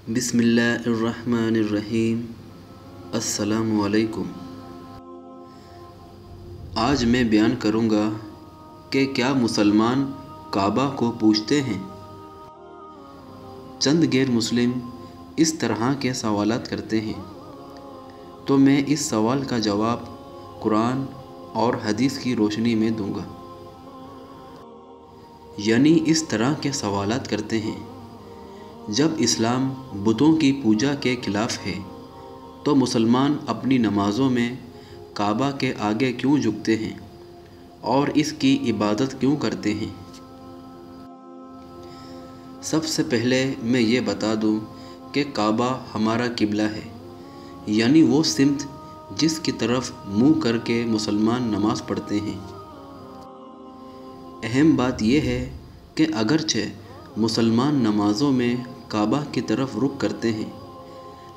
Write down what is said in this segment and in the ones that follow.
بسم اللہ الرحمن الرحیم۔ السلام علیکم۔ آج میں بیان کروں گا کہ کیا مسلمان کعبہ کو پوجتے ہیں؟ چند غیر مسلم اس طرح کے سوالات کرتے ہیں، تو میں اس سوال کا جواب قرآن اور حدیث کی روشنی میں دوں گا۔ یعنی اس طرح کے سوالات کرتے ہیں، جب اسلام بتوں کی پوجا کے خلاف ہے تو مسلمان اپنی نمازوں میں کعبہ کے آگے کیوں جھکتے ہیں اور اس کی عبادت کیوں کرتے ہیں؟ سب سے پہلے میں یہ بتا دوں کہ کعبہ ہمارا قبلہ ہے، یعنی وہ سمت جس کی طرف منہ کر کے مسلمان نماز پڑھتے ہیں۔ اہم بات یہ ہے کہ اگرچہ مسلمان نمازوں میں کعبہ کی طرف رخ کرتے ہیں،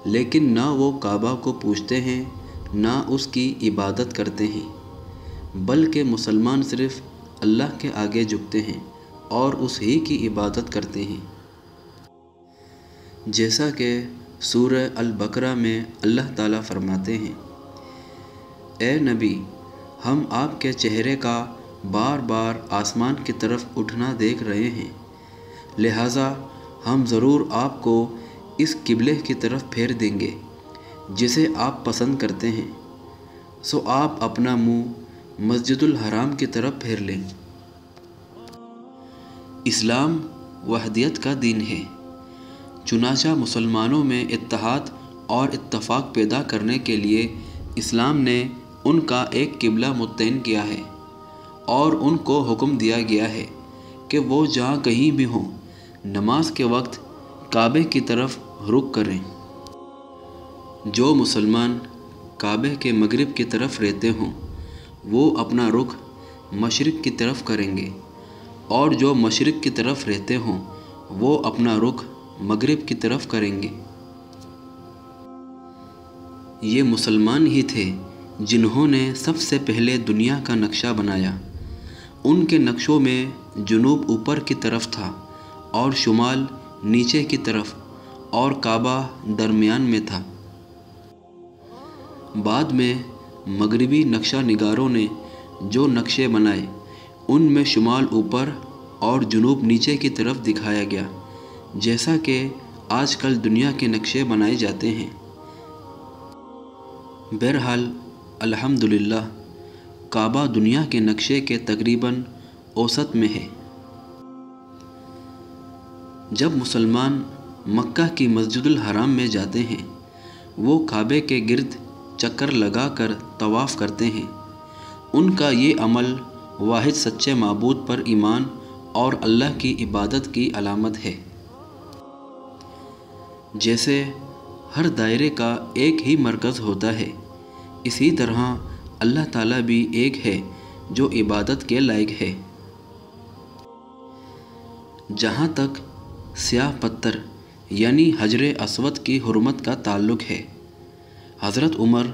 لیکن نہ وہ کعبہ کو پوجتے ہیں نہ اس کی عبادت کرتے ہیں، بلکہ مسلمان صرف اللہ کے آگے جھکتے ہیں اور اس ہی کی عبادت کرتے ہیں۔ جیسا کہ سورہ البقرہ میں اللہ تعالیٰ فرماتے ہیں، اے نبی، ہم آپ کے چہرے کا بار بار آسمان کی طرف اٹھنا دیکھ رہے ہیں، لہٰذا ہم ضرور آپ کو اس قبلے کی طرف پھیر دیں گے جسے آپ پسند کرتے ہیں، سو آپ اپنا منہ مسجد الحرام کی طرف پھیر لیں۔ اسلام وحدت کا دین ہے، چنانچہ مسلمانوں میں اتحاد اور اتفاق پیدا کرنے کے لیے اسلام نے ان کا ایک قبلہ متعین کیا ہے اور ان کو حکم دیا گیا ہے کہ وہ جہاں کہیں بھی ہوں نماز کے وقت کعبے کی طرف رخ کریں۔ جو مسلمان کعبے کے مغرب کی طرف رہتے ہوں وہ اپنا رخ مشرق کی طرف کریں گے، اور جو مشرق کی طرف رہتے ہوں وہ اپنا رخ مغرب کی طرف کریں گے۔ یہ مسلمان ہی تھے جنہوں نے سب سے پہلے دنیا کا نقشہ بنایا۔ ان کے نقشوں میں جنوب اوپر کی طرف تھا اور شمال نیچے کی طرف، اور کعبہ درمیان میں تھا۔ بعد میں مغربی نقشہ نگاروں نے جو نقشے بنائے ان میں شمال اوپر اور جنوب نیچے کی طرف دکھایا گیا، جیسا کہ آج کل دنیا کے نقشے بنائے جاتے ہیں۔ بہرحال الحمدللہ کعبہ دنیا کے نقشے کے تقریباً اوسط میں ہے۔ جب مسلمان مکہ کی مسجد الحرام میں جاتے ہیں وہ کعبے کے گرد چکر لگا کر طواف کرتے ہیں۔ ان کا یہ عمل واحد سچے معبود پر ایمان اور اللہ کی عبادت کی علامت ہے۔ جیسے ہر دائرے کا ایک ہی مرکز ہوتا ہے، اسی طرح اللہ تعالیٰ بھی ایک ہے جو عبادت کے لائق ہے۔ جہاں تک سیاہ پتھر یعنی حجر اسود کی حرمت کا تعلق ہے، حضرت عمر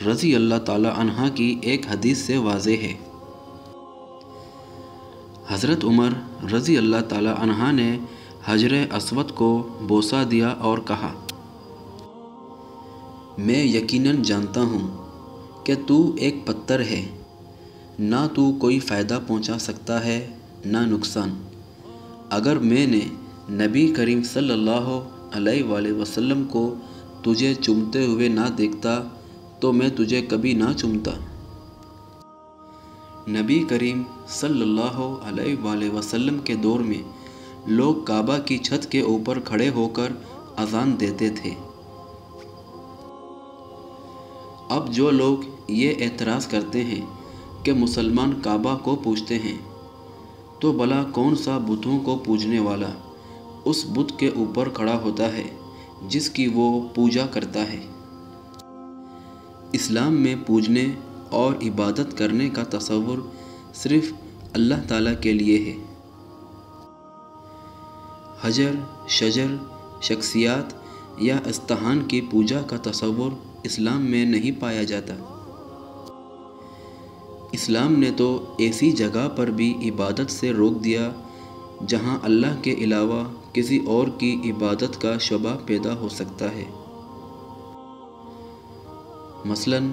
رضی اللہ تعالیٰ عنہ کی ایک حدیث سے واضح ہے۔ حضرت عمر رضی اللہ تعالیٰ عنہ نے حجر اسود کو بوسہ دیا اور کہا، میں یقیناً جانتا ہوں کہ تو ایک پتھر ہے، نہ تو کوئی فائدہ پہنچا سکتا ہے نہ نقصان۔ اگر میں نے نبی کریم صلی اللہ علیہ وآلہ وسلم کو تجھے چومتے ہوئے نہ دیکھتا تو میں تجھے کبھی نہ چومتا۔ نبی کریم صلی اللہ علیہ وآلہ وسلم کے دور میں لوگ کعبہ کی چھت کے اوپر کھڑے ہو کر اذان دیتے تھے۔ اب جو لوگ یہ اعتراض کرتے ہیں کہ مسلمان کعبہ کو پوجتے ہیں، تو بھلا کون سا بتوں کو پوجنے والا اس بت کے اوپر کھڑا ہوتا ہے جس کی وہ پوجا کرتا ہے؟ اسلام میں پوجنے اور عبادت کرنے کا تصور صرف اللہ تعالیٰ کے لیے ہے۔ حجر، شجر، شخصیات یا استحان کی پوجا کا تصور اسلام میں نہیں پایا جاتا۔ اسلام نے تو ایسی جگہ پر بھی عبادت سے روک دیا جہاں اللہ کے علاوہ کسی اور کی عبادت کا شبہ پیدا ہو سکتا ہے۔ مثلاً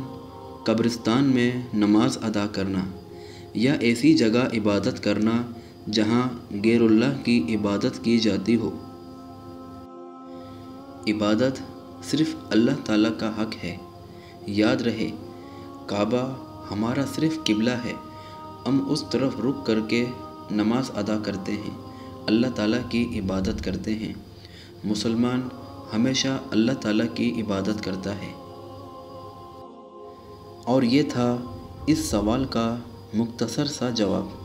قبرستان میں نماز ادا کرنا یا ایسی جگہ عبادت کرنا جہاں غیر اللہ کی عبادت کی جاتی ہو۔ عبادت صرف اللہ تعالیٰ کا حق ہے۔ یاد رہے، کعبہ ہمارا صرف قبلہ ہے، ہم اس طرف رخ کر کے نماز ادا کرتے ہیں، اللہ تعالیٰ کی عبادت کرتے ہیں۔ مسلمان ہمیشہ اللہ تعالیٰ کی عبادت کرتا ہے۔ اور یہ تھا اس سوال کا مختصر سا جواب۔